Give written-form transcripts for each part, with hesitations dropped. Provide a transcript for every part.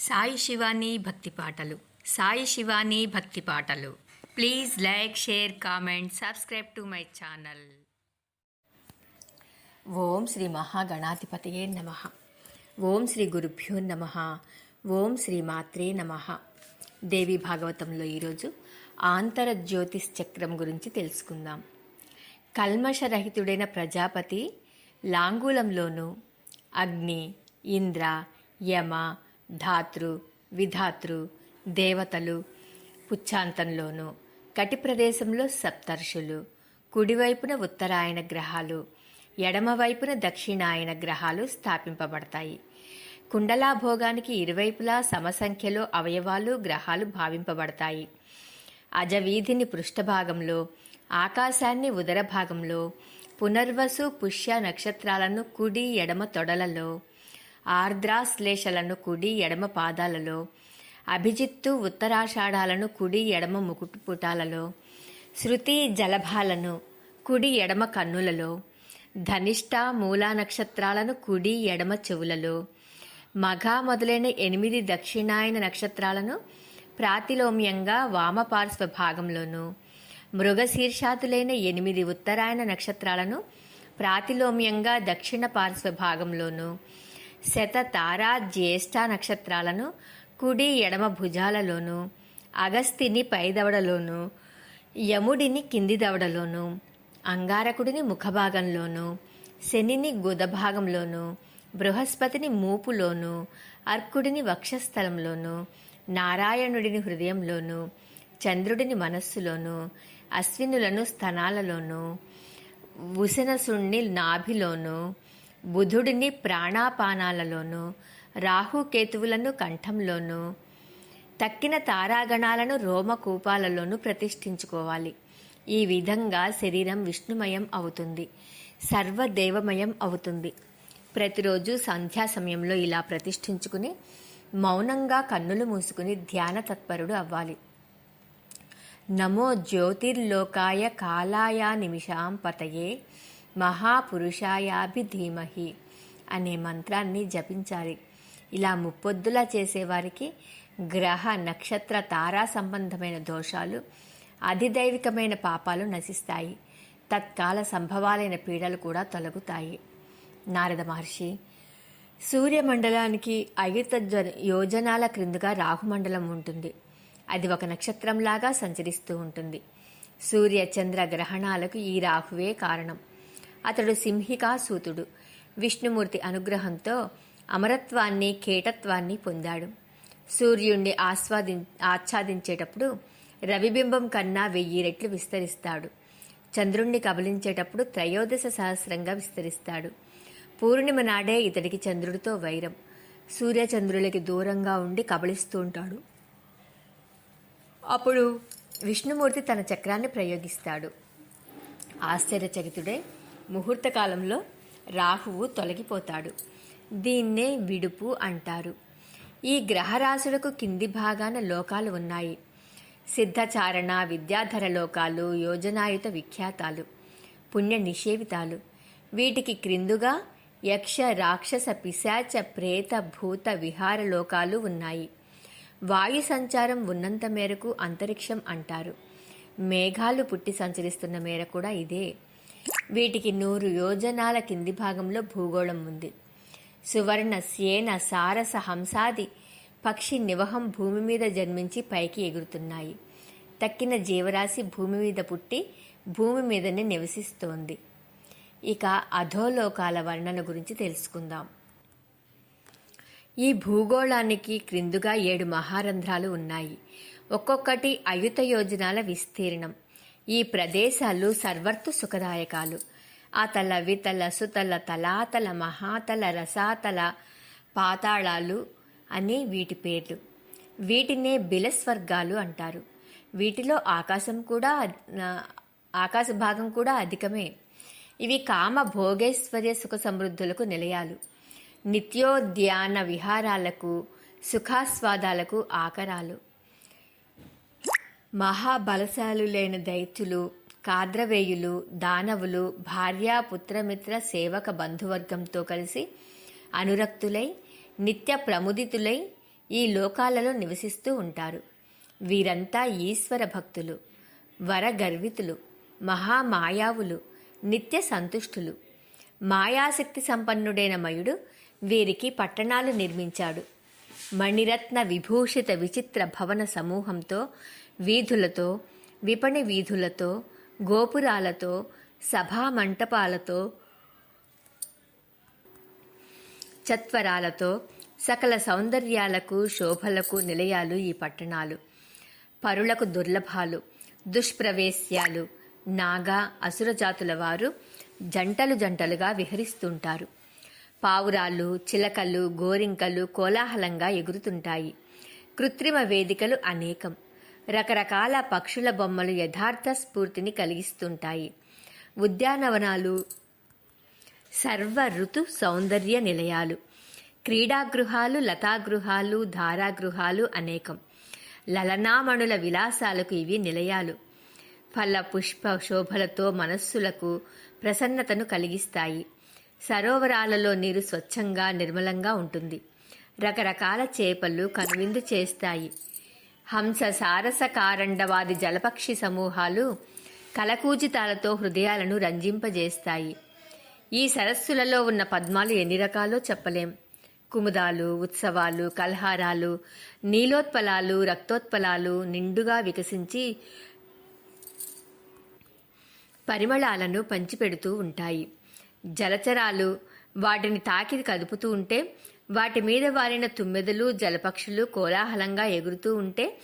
సాయి శివాని భక్తి పాటలు. సాయి శివాని భక్తి పాటలు. Please like, share, comment, subscribe to my channel. ఓం శ్రీ మహాగణాధిపతయే నమః. ఓం శ్రీ గురుభ్యో నమః. ఓం శ్రీ మాత్రే నమః. దేవి భాగవతంలో ఈరోజు ఆంతరజ్యోతిష్ చక్రం గురించి తెలుసుకుందాం. కల్మషరహితుడైన ప్రజాపతి లాంగూలంలోనూ అగ్ని, ఇంద్ర, యమ, ధాతృ, విధాతృ, దేవతలు పుచ్ఛాంతంలోనూ, కటి ప్రదేశంలో సప్తర్షులు, కుడివైపున ఉత్తరాయణ గ్రహాలు, ఎడమవైపున దక్షిణాయన గ్రహాలు స్థాపింపబడతాయి. కుండలాభోగానికి ఇరువైపులా సమసంఖ్యలో అవయవాలు, గ్రహాలు భావింపబడతాయి. అజవీధిని పృష్ఠభాగంలో, ఆకాశాన్ని ఉదర భాగంలో, పునర్వసు, పుష్య నక్షత్రాలను కుడి ఎడమ తొడలలో, ఆర్ద్రాశ్లేషలను కుడి ఎడమ పాదాలలో, అభిజిత్తు ఉత్తరాషాఢాలను కుడి ఎడమ ముకుటుపుటాలలో, శృతి జలభాలను కుడి ఎడమ కన్నులలో, ధనిష్ట మూలా నక్షత్రాలను కుడి ఎడమ చెవులలో, మఘ మొదలైన 8 దక్షిణాయన నక్షత్రాలను ప్రాతిలోమ్యంగా వామపార్శ్వ భాగంలోనూ, మృగశీర్షాతులైన 8 ఉత్తరాయణ నక్షత్రాలను ప్రాతిలోమ్యంగా దక్షిణ పార్శ్వ భాగంలోనూ, శత తారా జ్యేష్ఠ నక్షత్రాలను కుడి ఎడమ భుజాలలోనూ, అగస్తిని పై దవడలోనూ, యముడిని కింది దవడలోనూ, అంగారకుడిని ముఖభాగంలోనూ, శనిని గుదభాగంలోనూ, బృహస్పతిని మూపులోనూ, అర్కుడిని వక్షస్థలంలోనూ, నారాయణుడిని హృదయంలోనూ, చంద్రుడిని మనస్సులోనూ, అశ్వినులను స్తనాలలోనూ, ఉశనసుణ్ణి నాభిలోనూ, బుధుడిని ప్రాణాపానాలలోనూ, రాహుకేతువులను కంఠంలోనూ, తక్కిన తారాగణాలను రోమకూపాలలోనూ ప్రతిష్ఠించుకోవాలి. ఈ విధంగా శరీరం విష్ణుమయం అవుతుంది, సర్వదేవమయం అవుతుంది. ప్రతిరోజు సంధ్యా సమయంలో ఇలా ప్రతిష్ఠించుకుని మౌనంగా కన్నులు మూసుకుని ధ్యాన తత్పరుడు అవ్వాలి. నమో జ్యోతిర్లోకాయ కాలాయ నిమిషాం పతయే మహాపురుషాయాభిధీమహి అనే మంత్రాన్ని జపించాలి. ఇలా ముప్పొద్దులా చేసేవారికి గ్రహ, నక్షత్ర, తారా సంబంధమైన దోషాలు, అధిదైవికమైన పాపాలు నశిస్తాయి. తత్కాల సంభవాలైన పీడలు కూడా తొలగుతాయి. నారద మహర్షి, సూర్యమండలానికి 5 యోజనాల క్రిందుగా రాహుమండలం ఉంటుంది. అది ఒక నక్షత్రంలాగా సంచరిస్తూ ఉంటుంది. సూర్య చంద్ర గ్రహణాలకు ఈ రాహువే కారణం. అతడు సింహికాసూతుడు. విష్ణుమూర్తి అనుగ్రహంతో అమరత్వాన్ని, కేటత్వాన్ని పొందాడు. సూర్యుణ్ణి ఆచ్ఛాదించేటప్పుడు రవిబింబం కన్నా 1000 రెట్లు విస్తరిస్తాడు. చంద్రుణ్ణి కబలించేటప్పుడు 13 సహస్రంగా విస్తరిస్తాడు. పూర్ణిమ నాడే ఇతడికి చంద్రుడితో వైరం. సూర్యచంద్రులకి దూరంగా ఉండి కబలిస్తూ ఉంటాడు. అప్పుడు విష్ణుమూర్తి తన చక్రాన్ని ప్రయోగిస్తాడు. ఆశ్చర్యచకితుడే ముహూర్తకాలంలో రాహువు తొలగిపోతాడు. దీన్నే విడుపు అంటారు. ఈ గ్రహరాశులకు కింది భాగాన లోకాలు ఉన్నాయి. సిద్ధచారణ, విద్యాధర లోకాలు, యోజనాయుత విఖ్యాతాలు, పుణ్య నిషేవితాలు. వీటికి క్రిందుగా యక్ష, రాక్షస, పిశాచ, ప్రేత, భూత విహార లోకాలు ఉన్నాయి. వాయు సంచారం ఉన్నంత మేరకు అంతరిక్షం అంటారు. మేఘాలు పుట్టి సంచరిస్తున్న మేర కూడా ఇదే. వీటికి 100 యోజనాల కింది భాగంలో భూగోళం ఉంది. సువర్ణ, సేన, సారస, హంసాది పక్షి నివహం భూమి మీద జన్మించి పైకి ఎగురుతున్నాయి. తక్కిన జీవరాశి భూమి మీద పుట్టి భూమి మీదనే నివసిస్తోంది. ఇక అధోలోకాల వర్ణన గురించి తెలుసుకుందాం. ఈ భూగోళానికి క్రిందుగా 7 మహారంధ్రాలు ఉన్నాయి. ఒక్కొక్కటి 5 యోజనాల విస్తీర్ణం. ఈ ప్రదేశాలు సర్వర్థు సుఖదాయకాలు. అతల, వితల, సుతల, తలాతల, మహాతల, రసాతల, పాతాళాలు అని వీటి పేర్లు. వీటినే బిలస్వర్గాలు అంటారు. వీటిలో ఆకాశ భాగం కూడా అధికమే. ఇవి కామ, భోగేశ్వర్య, సుఖ సమృద్ధులకు నిలయాలు. నిత్యోద్యాన విహారాలకు, సుఖాస్వాదాలకు ఆకరాలు. మహాబలశాలులైన దైత్యులు, కాద్రవేయులు, దానవులు, భార్యా, పుత్రమిత్ర, సేవక బంధువర్గంతో కలిసి అనురక్తులై నిత్య ప్రముదితులై ఈ లోకాలలో నివసిస్తూ ఉంటారు. వీరంతా ఈశ్వర భక్తులు, వరగర్వితులు, మహామాయావులు, నిత్య సంతుష్టులు. మాయాశక్తి సంపన్నుడైన మయుడు వీరికి పట్టణాలు నిర్మించాడు. మణిరత్న విభూషిత విచిత్ర భవన సమూహంతో, వీధులతో, విపణి వీధులతో, గోపురాలతో, సభా మంటపాలతో, చత్వరాలతో, సకల సౌందర్యాలకు శోభలకు నిలయాలు ఈ పట్టణాలు. పరులకు దుర్లభాలు, దుష్ప్రవేశ్యాలు, నాగా అసురజాతుల వారు జంటలు జంటలుగా విహరిస్తుంటారు. పావురాలు, చిలకలు, గోరింకలు కోలాహలంగా ఎగురుతుంటాయి. కృత్రిమ వేదికలు అనేకం. రకరకాల పక్షుల బొమ్మలు యథార్థ స్ఫూర్తిని కలిగిస్తుంటాయి. ఉద్యానవనాలు సర్వ ఋతు సౌందర్య నిలయాలు. క్రీడాగృహాలు, లతాగృహాలు, ధారాగృహాలు అనేకం. లలనామణుల విలాసాలకు ఇవి నిలయాలు. ఫల పుష్ప శోభలతో మనస్సులకు ప్రసన్నతను కలిగిస్తాయి. సరోవరాలలో నీరు స్వచ్ఛంగా నిర్మలంగా ఉంటుంది. రకరకాల చేపలు కనువిందు చేస్తాయి. హంస సారస కారండవాది జలపక్షి సమూహాలు కలకూజితాలతో హృదయాలను రంజింపజేస్తాయి. ఈ సరస్సులలో ఉన్న పద్మాలు ఎన్ని రకాలో చెప్పలేం. కుముదాలు, ఉత్సవాలు, కల్హారాలు, నీలోత్పలాలు, రక్తోత్పలాలు నిండుగా వికసించి పరిమళాలను పంచిపెడుతూ ఉంటాయి. జలచరాలు వాటిని తాకి కదుపుతూ ఉంటే, వాటి మీద వాలిన తుమ్మెదలు, జలపక్షులు కోలాహలంగా ఎగురుతూ ఉంటే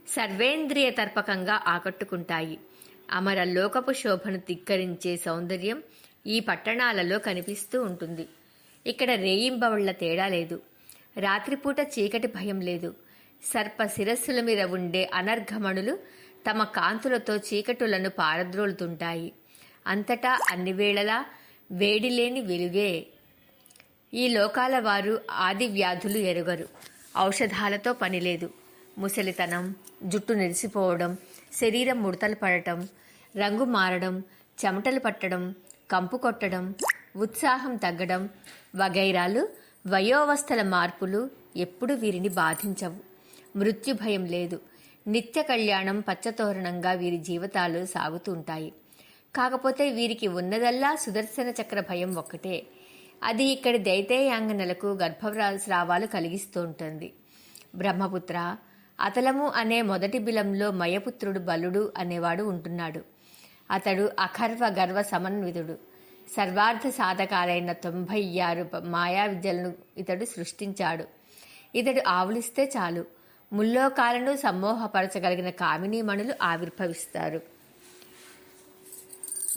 సర్వేంద్రియ తర్పకంగా ఆకట్టుకుంటాయి. అమర లోకపు శోభను ధిక్కరించే సౌందర్యం ఈ పట్టణాలలో కనిపిస్తూ ఉంటుంది. ఇక్కడ రేయింబవళ్ల తేడా లేదు. రాత్రిపూట చీకటి భయం లేదు. సర్ప శిరస్సుల మీద ఉండే అనర్ఘమణులు తమ కాంతులతో చీకటులను పారద్రోలుతుంటాయి. అంతటా అన్ని వేళలా వేడిలేని వెలుగే. ఈ లోకాల వారు ఆది వ్యాధులు ఎరుగరు. ఔషధాలతో పనిలేదు. ముసలితనం, జుట్టు నెరిసిపోవడం, శరీరం ముడతలు పడటం, రంగు మారడం, చెమటలు పట్టడం, కంపు కొట్టడం, ఉత్సాహం తగ్గడం వగైరాలు వయోవస్థల మార్పులు ఎప్పుడు వీరిని బాధించవు. మృత్యు భయం లేదు. నిత్య కళ్యాణం పచ్చతోరణంగా వీరి జీవితాలు సాగుతుంటాయి. కాకపోతే వీరికి ఉన్నదల్లా సుదర్శన చక్ర భయం ఒక్కటే. అది ఇక్కడి దైతేయాంగనలకు గర్భస్రావాలు కలిగిస్తూ ఉంటుంది. బ్రహ్మపుత్ర, అతలము అనే మొదటి బిలంలో మయపుత్రుడు బలుడు అనేవాడు ఉంటున్నాడు. అతడు అఖర్వ గర్వ సమన్వితుడు. సర్వార్థ సాధకాలైన 96 మాయా విద్యలను ఇతడు సృష్టించాడు. ఇతడు ఆవులిస్తే చాలు ముల్లోకాలను సమ్మోహపరచగలిగిన కామినీమణులు ఆవిర్భవిస్తారు.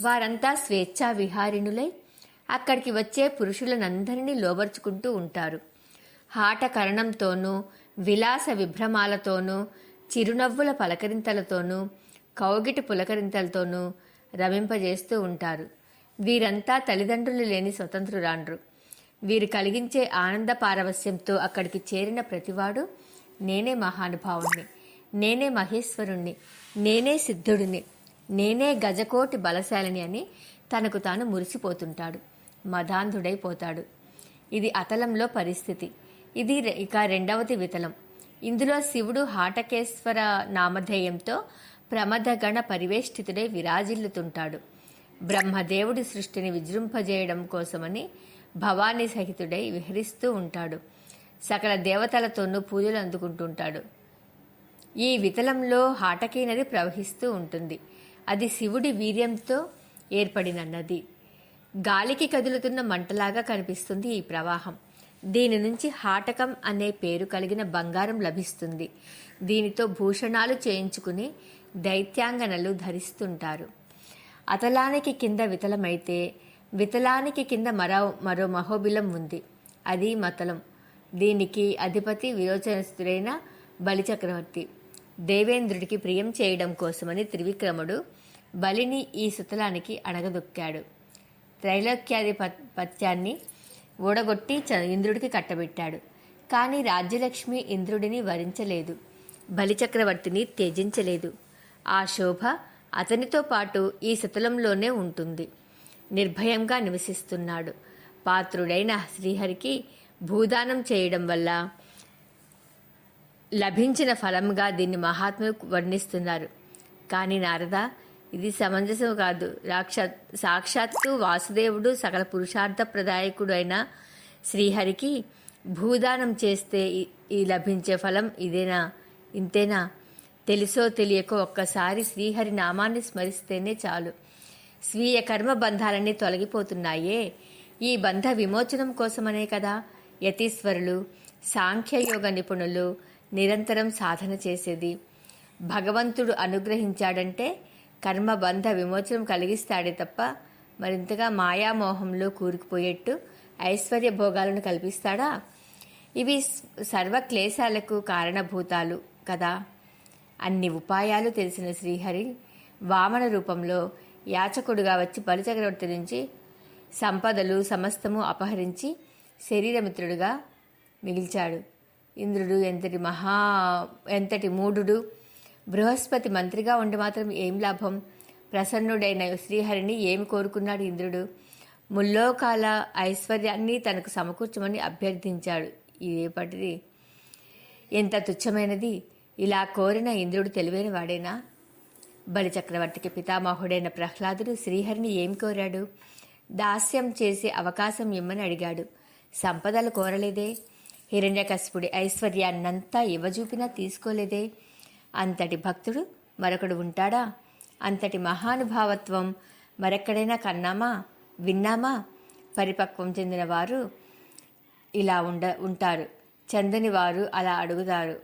వారంతా స్వేచ్ఛా విహారిణులై అక్కడికి వచ్చే పురుషులనందరినీ లోబర్చుకుంటూ ఉంటారు. హాటకరణంతోనూ, విలాస విభ్రమాలతోనూ, చిరునవ్వుల పలకరింతలతోనూ, కౌగిటి పులకరింతలతోనూ రమింపజేస్తూ ఉంటారు. వీరంతా తల్లిదండ్రులు లేని స్వతంత్రురాండ్రు. వీరు కలిగించే ఆనంద పారవస్యంతో అక్కడికి చేరిన ప్రతివాడు నేనే మహానుభావుణ్ణి, నేనే మహేశ్వరుణ్ణి, నేనే సిద్ధుడిని, నేనే గజకోటి బలశాలిని అని తనకు తాను మురిసిపోతుంటాడు. మదాంధుడైపోతాడు. ఇది అతలంలో పరిస్థితి. ఇది ఇక రెండవది వితలం. ఇందులో శివుడు హాటకేశ్వర నామధేయంతో ప్రమదగణ పరివేష్టితుడై విరాజిల్లుతుంటాడు. బ్రహ్మదేవుడి సృష్టిని విజృంభజేయడం కోసమని భవానీ సహితుడై విహరిస్తూ ఉంటాడు. సకల దేవతలతోనూ పూజలు అందుకుంటుంటాడు. ఈ వితలంలో హాటకీ నది ప్రవహిస్తూ ఉంటుంది. అది శివుడి వీర్యంతో ఏర్పడిన నది. గాలికి కదులుతున్న మంటలాగా కనిపిస్తుంది ఈ ప్రవాహం. దీని నుంచి హాటకం అనే పేరు కలిగిన బంగారం లభిస్తుంది. దీనితో భూషణాలు చేయించుకుని దైత్యాంగనలు ధరిస్తుంటారు. అతలానికి కింద వితలమైతే వితలానికి కింద మరో మహోబిలం ఉంది. అది మతలం. దీనికి అధిపతి విరోచనస్తుడైన బలిచక్రవర్తి. దేవేంద్రుడికి ప్రియం చేయడం కోసమని త్రివిక్రముడు బలిని ఈ సుతలానికి అణగదొక్కాడు. త్రైలోక్యాధిపత్యాన్ని ఊడగొట్టి ఇంద్రుడికి కట్టబెట్టాడు. కానీ రాజ్యలక్ష్మి ఇంద్రుడిని వరించలేదు, బలిచక్రవర్తిని త్యజించలేదు. ఆ శోభ అతనితో పాటు ఈ శతలంలోనే ఉంటుంది. నిర్భయంగా లభించిన ఫలంగా దీన్ని మహాత్ములు వర్ణిస్తున్నారు. కానీ నారద, ఇది సమంజసం కాదు. సాక్షాత్తు వాసుదేవుడు సకల పురుషార్థ ప్రదాయకుడు అయిన శ్రీహరికి భూదానం చేస్తే ఈ లభించే ఫలం ఇదేనా, ఇంతేనా? తెలుసో తెలియకో ఒక్కసారి శ్రీహరి నామాన్ని స్మరిస్తేనే చాలు స్వీయ కర్మ బంధాలన్నీ తొలగిపోతున్నాయే. ఈ బంధ విమోచనం కోసమనే కదా యతీశ్వరులు, సాంఖ్యయోగ నిపుణులు నిరంతరం సాధన చేసేది. భగవంతుడు అనుగ్రహించాడంటే కర్మబంధ విమోచనం కలిగిస్తాడే తప్ప మరింతగా మాయామోహంలో కూరుకుపోయేట్టు ఐశ్వర్య భోగాలను కల్పిస్తాడా? ఇవి సర్వక్లేశాలకు కారణభూతాలు కదా. అన్ని ఉపాయాలు తెలిసిన శ్రీహరి వామన రూపంలో యాచకుడుగా వచ్చి బలిచక్రవర్తి నుంచి సంపదలు సమస్తము అపహరించి శరీరమిత్రుడుగా మిగిల్చాడు. ఇంద్రుడు ఎంతటి మూఢుడు! బృహస్పతి మంత్రిగా ఉండి మాత్రం ఏం లాభం? ప్రసన్నుడైన శ్రీహరిని ఏమి కోరుకున్నాడు ఇంద్రుడు? ముల్లోకాల ఐశ్వర్యాన్ని తనకు సమకూర్చమని అభ్యర్థించాడు. ఇదేపటిది ఎంత తుచ్చమైనది! ఇలా కోరిన ఇంద్రుడు తెలివైన వాడేనా? బలిచక్రవర్తికి పితామహుడైన ప్రహ్లాదుడు శ్రీహరిని ఏం కోరాడు? దాస్యం చేసే అవకాశం ఇమ్మని అడిగాడు. సంపదలు కోరలేదే. హిరణ్యకశిపుడి ఐశ్వర్యాన్నంతా ఇవ్వజూపినా తీసుకోలేదే. అంతటి భక్తుడు మరొకడు ఉంటాడా? అంతటి మహానుభావత్వం మరెక్కడైనా కన్నామా, విన్నామా? పరిపక్వం చెందిన వారు ఇలా ఉంటారు, చెందని వారు అలా అడుగుతారు.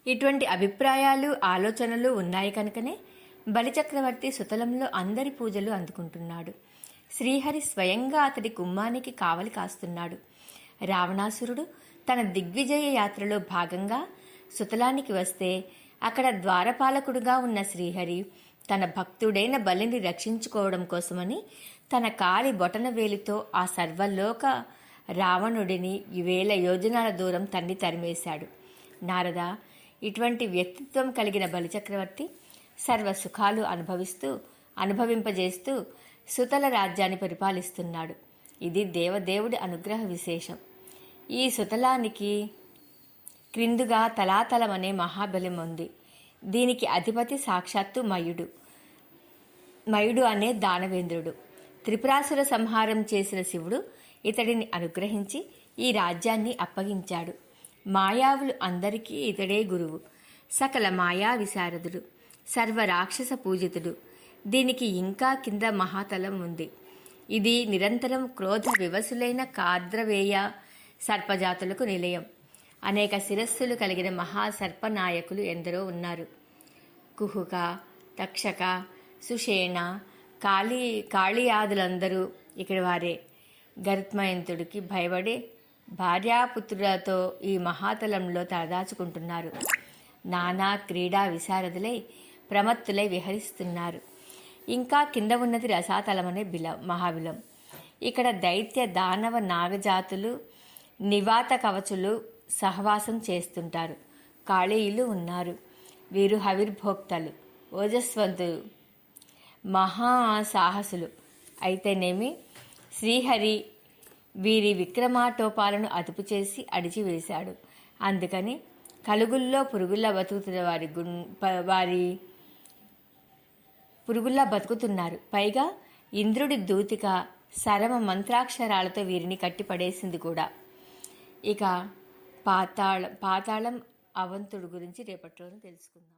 ఇటువంటి అభిప్రాయాలు, ఆలోచనలు ఉన్నాయి కనుకనే బలిచక్రవర్తి సుతలంలో అందరి పూజలు అందుకుంటున్నాడు. శ్రీహరి స్వయంగా అతడి గుమ్మానికి కావలి కాస్తున్నాడు. రావణాసురుడు తన దిగ్విజయ యాత్రలో భాగంగా సుతలానికి వస్తే అక్కడ ద్వారపాలకుడుగా ఉన్న శ్రీహరి తన భక్తుడైన బలిని రక్షించుకోవడం కోసమని తన కాలి బొటన వేలితో ఆ సర్వలోక రావణుడిని 1000 యోజనాల దూరం తరిమేశాడు. నారద, ఇటువంటి వ్యక్తిత్వం కలిగిన బలిచక్రవర్తి సర్వ సుఖాలు అనుభవింపజేస్తూ సుతల రాజ్యాన్ని పరిపాలిస్తున్నాడు. ఇది దేవదేవుడి అనుగ్రహ విశేషం. ఈ సుతలానికి క్రిందుగా తలాతలమనే మహాబలం ఉంది. దీనికి అధిపతి సాక్షాత్తు మయుడు అనే దానవేంద్రుడు. త్రిపురాసుర సంహారం చేసిన శివుడు ఇతడిని అనుగ్రహించి ఈ రాజ్యాన్ని అప్పగించాడు. మాయావులు అందరికీ ఇతడే గురువు. సకల మాయా విశారదుడు, సర్వరాక్షస పూజితుడు. దీనికి ఇంకా కింద మహాతలం ఉంది. ఇది నిరంతరం క్రోధ వివసులైన కార్ద్రవేయ సర్పజాతులకు నిలయం. అనేక శిరస్సులు కలిగిన మహాసర్పనాయకులు ఎందరో ఉన్నారు. కుహుక, తక్షక, సుషేణ, కాళియాదులందరూ ఇక్కడి వారే. గరుత్మయంతుడికి భయపడే భార్యాపుత్రులతో ఈ మహాతలంలో తలదాచుకుంటున్నారు. నానా క్రీడా విశారదులై ప్రమత్తులై విహరిస్తున్నారు. ఇంకా కింద ఉన్నది రసాతలమనే మహాబిలం. ఇక్కడ దైత్య దానవ నాగజాతులు, నివాత కవచులు సహవాసం చేస్తుంటారు. కాళీయులు ఉన్నారు. వీరు హవిర్భోక్తలు, ఓజస్వంతులు, మహాసాహసులు. అయితేనేమి శ్రీహరి వీరి విక్రమాటోపాలను అదుపు చేసి అడిచివేశాడు. అందుకని కలుగుల్లో పురుగుల్లా బతుకుతున్న వారి పురుగుల్లా బతుకుతున్నారు. పైగా ఇంద్రుడి దూతిక సరమ మంత్రాక్షరాలతో వీరిని కట్టిపడేసింది కూడా. ఇక పాతాళం అవంతుడు గురించి రేపటి రోజున తెలుసుకుందాం.